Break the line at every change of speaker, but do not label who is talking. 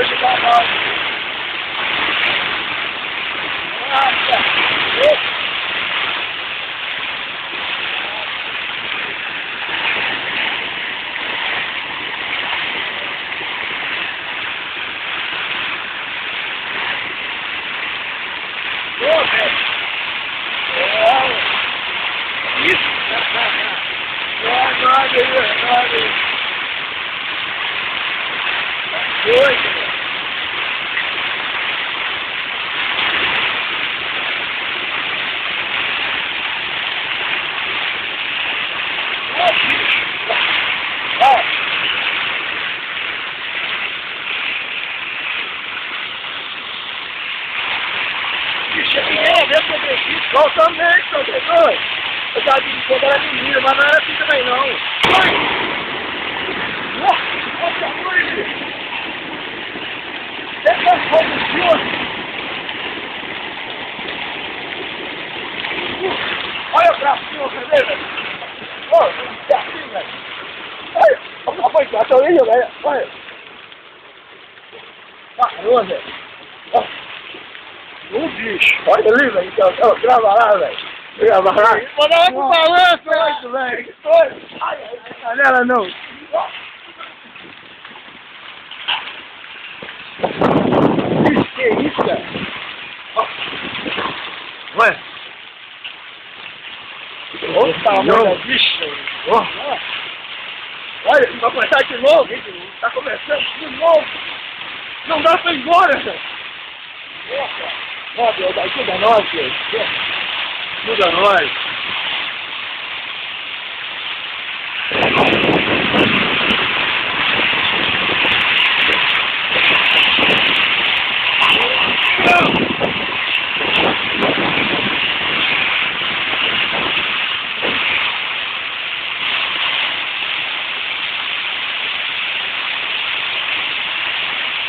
ajudar nós. Nossa! Isso! Verdade. Doido! Bicho, é primeira vez que eu vejo isso. Eu também, seu doido. Eu já disse quando era menino, mas não era assim também não. Nossa, doido! Essa foi do senhor! Olha o bracinho, você vê, velho? Olha, é assim, velho. Olha, olha a orelha, velho. Olha. Caramba, velho. Um bicho. Olha ali, velho. Então, grava lá, velho. Grava lá.
Vou dar outro balanço,
velho. Que doido. Ai, canela não. Que é isso, cara? Olha. Olha o tamanho da bicha. Olha, vai começar de novo. Tá começando de novo. Não dá pra ir embora, velho. Nossa. Ó, Deus, ajuda nós, Deus. Ajuda nós.